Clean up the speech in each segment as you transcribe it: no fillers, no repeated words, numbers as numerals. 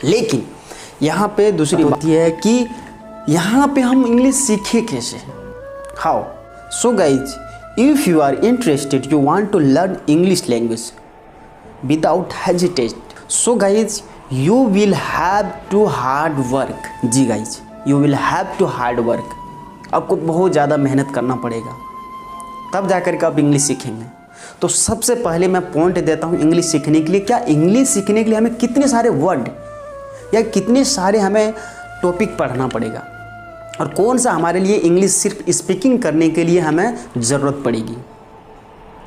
लेकिन यहाँ पे दूसरी बात यह है कि यहाँ पे हम इंग्लिश सीखे कैसे, how. So guys, if you are interested, you want to learn English language without hesitate, so guys you will have to hard work. जी guys, you will have to hard work. आपको बहुत ज़्यादा मेहनत करना पड़ेगा, तब जाकर के आप इंग्लिश सीखेंगे। तो सबसे पहले मैं पॉइंट देता हूँ इंग्लिश सीखने के लिए। क्या इंग्लिश सीखने के लिए हमें कितने सारे वर्ड या कितने सारे हमें टॉपिक पढ़ना पड़ेगा, और कौन सा हमारे लिए इंग्लिश सिर्फ स्पीकिंग करने के लिए हमें ज़रूरत पड़ेगी,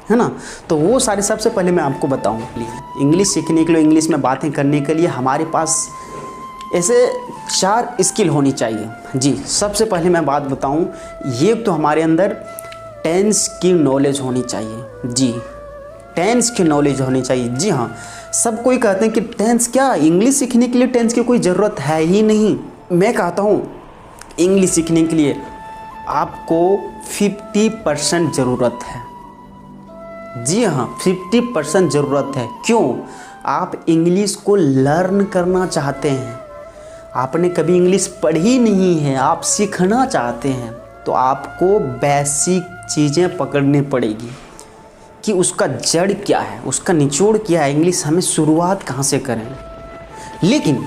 है ना। तो वो सारे सबसे पहले मैं आपको बताऊँ। इंग्लिश सीखने के लिए, इंग्लिश में बातें करने के लिए हमारे पास ऐसे 4 स्किल होनी चाहिए। जी, सबसे पहले मैं बात बताऊँ, ये तो हमारे अंदर टेंस की नॉलेज होनी चाहिए। जी, टेंस की नॉलेज होनी चाहिए। जी हाँ, सब कोई कहते हैं कि टेंस, क्या इंग्लिश सीखने के लिए टेंस की कोई ज़रूरत है ही नहीं। मैं कहता हूँ इंग्लिश सीखने के लिए आपको 50% ज़रूरत है। जी हाँ, 50% ज़रूरत है। क्यों? आप इंग्लिश को लर्न करना चाहते हैं, आपने कभी इंग्लिश पढ़ी नहीं है, आप सीखना चाहते हैं, तो आपको बेसिक चीज़ें पकड़नी पड़ेगी कि उसका जड़ क्या है, उसका निचोड़ क्या है, इंग्लिश हमें शुरुआत कहाँ से करें। लेकिन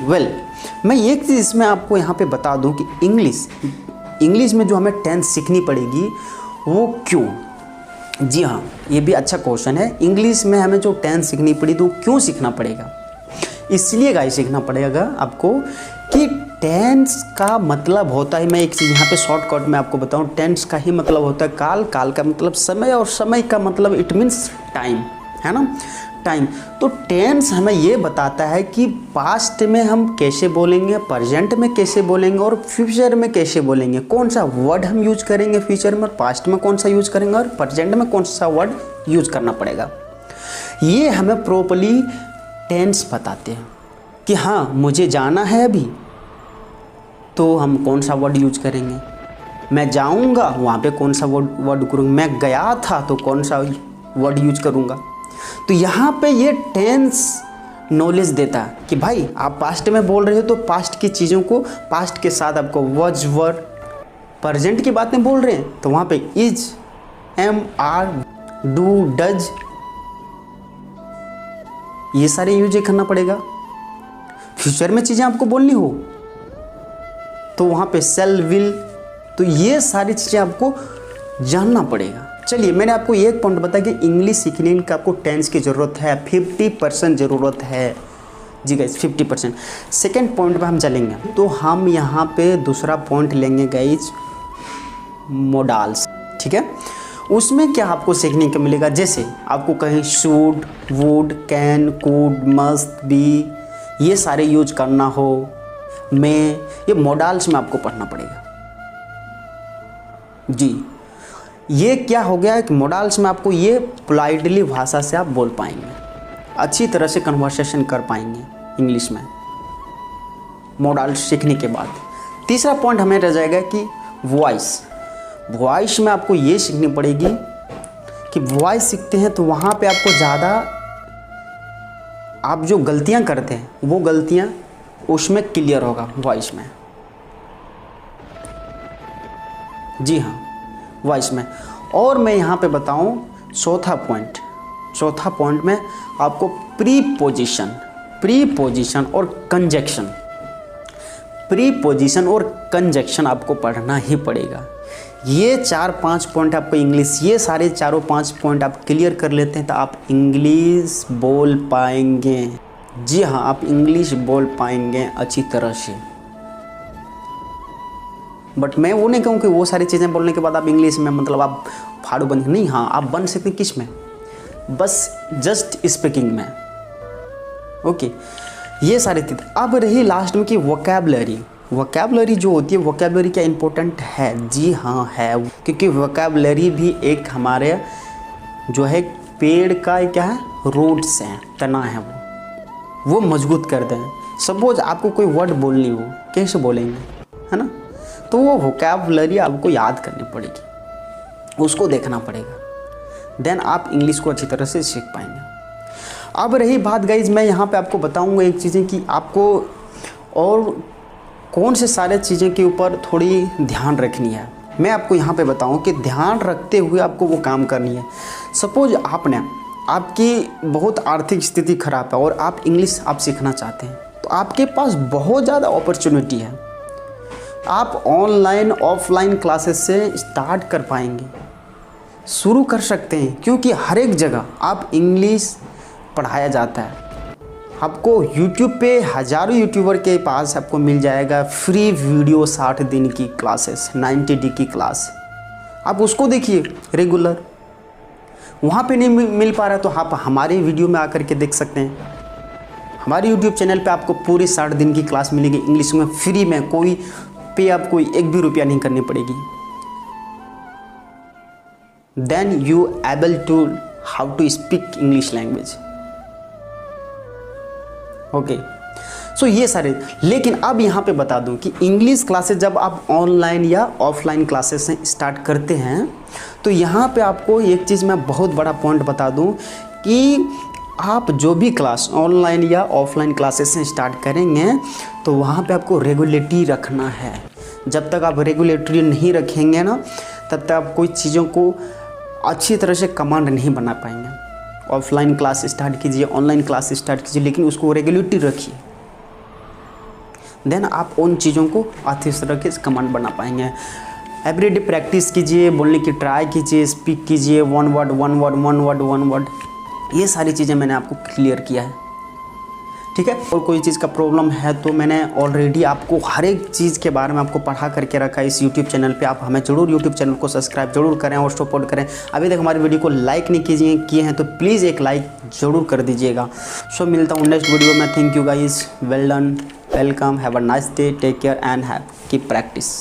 मैं एक चीज़ इसमें आपको यहाँ पे बता दूँ कि इंग्लिश में जो हमें टेंस सीखनी पड़ेगी वो क्यों। जी हाँ, ये भी अच्छा क्वेश्चन है। इंग्लिश में हमें जो टेंस सीखनी पड़ी तो क्यों सीखना पड़ेगा? इसलिए गाइस सीखना पड़ेगा आपको कि टेंस का मतलब होता है, मैं एक चीज़ यहाँ पे शॉर्टकट में आपको बताऊँ, टेंस का ही मतलब होता है काल, काल का मतलब समय, और समय का मतलब इट मीन्स टाइम, है ना, टाइम। तो टेंस हमें ये बताता है कि पास्ट में हम कैसे बोलेंगे, प्रेजेंट में कैसे बोलेंगे और फ्यूचर में कैसे बोलेंगे, कौन सा वर्ड हम यूज करेंगे फ्यूचर में, और पास्ट में कौन सा यूज करेंगे और प्रेजेंट में कौन सा वर्ड यूज करना पड़ेगा। ये हमें प्रॉपर्ली टेंस बताते हैं कि हाँ मुझे जाना है अभी, तो हम कौन सा वर्ड यूज करेंगे, मैं जाऊंगा वहाँ पे कौन सा वर्ड करूँगा, मैं गया था तो कौन सा वर्ड यूज करूँगा। तो यहाँ पे ये टेंस नॉलेज देता है कि भाई आप पास्ट में बोल रहे हो तो पास्ट की चीज़ों को पास्ट के साथ आपको वॉज वर, प्रेजेंट की बातें बोल रहे हैं तो वहाँ पे is, am, are, do, does, ये सारे यूज करना पड़ेगा। फ्यूचर में चीज़ें आपको बोलनी हो तो वहाँ पे सेल, विल, तो ये सारी चीज़ें आपको जानना पड़ेगा। चलिए, मैंने आपको एक पॉइंट बताया कि इंग्लिश सीखने का आपको टेंस की ज़रूरत है, 50% ज़रूरत है। जी गाइस, 50%। सेकेंड पॉइंट पे हम चलेंगे, तो हम यहाँ पे दूसरा पॉइंट लेंगे गाइस, मोडाल्स। ठीक है, उसमें क्या आपको सीखने को मिलेगा, जैसे आपको कहीं should, would, can, could, must, be, ये सारे यूज करना हो, में, ये मोडाल्स में आपको पढ़ना पड़ेगा। जी, ये क्या हो गया कि मोडाल्स में आपको ये पोलाइटली भाषा से आप बोल पाएंगे, अच्छी तरह से कन्वर्सेशन कर पाएंगे इंग्लिश में मोडाल्स सीखने के बाद। तीसरा पॉइंट हमें रह जाएगा कि वॉइस में आपको ये सीखनी पड़ेगी कि वॉइस सीखते हैं तो वहाँ पे आपको ज़्यादा आप जो गलतियाँ करते हैं वो गलतियाँ उसमें क्लियर होगा वॉइस में। जी हाँ, वॉइस में। और मैं यहाँ पे बताऊँ चौथा पॉइंट में आपको प्रीपोजिशन और कंजक्शन आपको पढ़ना ही पड़ेगा। ये 4-5 पॉइंट आपको इंग्लिश, ये सारे 4-5 पॉइंट आप क्लियर कर लेते हैं तो आप इंग्लिश बोल पाएंगे। जी हाँ, आप इंग्लिश बोल पाएंगे अच्छी तरह से। बट मैं वो नहीं कहूँ कि वो सारी चीज़ें बोलने के बाद आप इंग्लिश में मतलब आप फाड़ू बन, नहीं, हाँ आप बन सकते हैं किस में, बस जस्ट स्पीकिंग में। ओके, ये सारी चीज़। अब रही लास्ट में कि वोकैबुलरी जो होती है, वोकैबुलरी क्या इंपॉर्टेंट है? जी हाँ है, क्योंकि वोकैबुलरी भी एक हमारे जो है पेड़ का क्या है, रूट्स हैं, तना है, वो मजबूत करते हैं। सपोज आपको कोई वर्ड बोलनी हो, कैसे बोलेंगे, है ना, तो वो वोकैबुलरी आपको याद करनी पड़ेगी, उसको देखना पड़ेगा, देन आप इंग्लिश को अच्छी तरह से सीख पाएंगे। अब रही बात गाइज, मैं यहाँ पे आपको बताऊँगा एक चीज़ें कि आपको और कौन से सारे चीज़ें के ऊपर थोड़ी ध्यान रखनी है, मैं आपको यहाँ पे बताऊँ कि ध्यान रखते हुए आपको वो काम करनी है। सपोज आपकी बहुत आर्थिक स्थिति ख़राब है और आप इंग्लिश सीखना चाहते हैं, तो आपके पास बहुत ज़्यादा अपॉर्चुनिटी है। आप ऑनलाइन ऑफलाइन क्लासेस से स्टार्ट कर पाएंगे, शुरू कर सकते हैं, क्योंकि हर एक जगह आप इंग्लिश पढ़ाया जाता है। आपको YouTube पे हज़ारों यूट्यूबर के पास आपको मिल जाएगा फ्री वीडियो 60 दिन की क्लासेस, 90 डे की क्लास, आप उसको देखिए रेगुलर। वहाँ पे नहीं मिल पा रहा तो आप हमारे वीडियो में आकर के देख सकते हैं। हमारे YouTube चैनल पे आपको पूरी 60 दिन की क्लास मिलेगी इंग्लिश में, फ्री में, कोई पे आपको एक भी रुपया नहीं करनी पड़ेगी। Then you able to how to speak English language. Okay, so ये सारे। लेकिन अब यहाँ पे बता दूँ कि इंग्लिश क्लासेस जब आप ऑनलाइन या ऑफलाइन क्लासेस से स्टार्ट करते हैं, तो यहाँ पे आपको एक चीज़ मैं बहुत बड़ा पॉइंट बता दूँ कि आप जो भी क्लास ऑनलाइन या ऑफलाइन क्लासेस से स्टार्ट करेंगे तो वहाँ पे आपको रेगुलेटरी रखना है। जब तक आप रेगुलेटरी नहीं रखेंगे ना, तब तक आप कोई चीज़ों को अच्छी तरह से कमांड नहीं बना पाएंगे। ऑफलाइन क्लास स्टार्ट कीजिए, ऑनलाइन क्लास स्टार्ट कीजिए, लेकिन उसको रेगुलेटरी रखिए, देन आप उन चीज़ों को अच्छी तरह के कमांड बना पाएंगे। एवरीडे प्रैक्टिस कीजिए, बोलने की ट्राई कीजिए, स्पीक कीजिए, वन वर्ड। ये सारी चीज़ें मैंने आपको क्लियर किया है, ठीक है। और कोई चीज़ का प्रॉब्लम है तो मैंने ऑलरेडी आपको हर एक चीज़ के बारे में आपको पढ़ा करके रखा है इस यूट्यूब चैनल पे। आप हमें ज़रूर यूट्यूब चैनल को सब्सक्राइब जरूर करें और सपोर्ट करें। अभी तक हमारी वीडियो को लाइक नहीं किए हैं तो प्लीज़ एक लाइक ज़रूर कर दीजिएगा। सो मिलता हूँ नेक्स्ट वीडियो में। Thank you guys, well done, welcome, have a nice day, take care and have keep practice.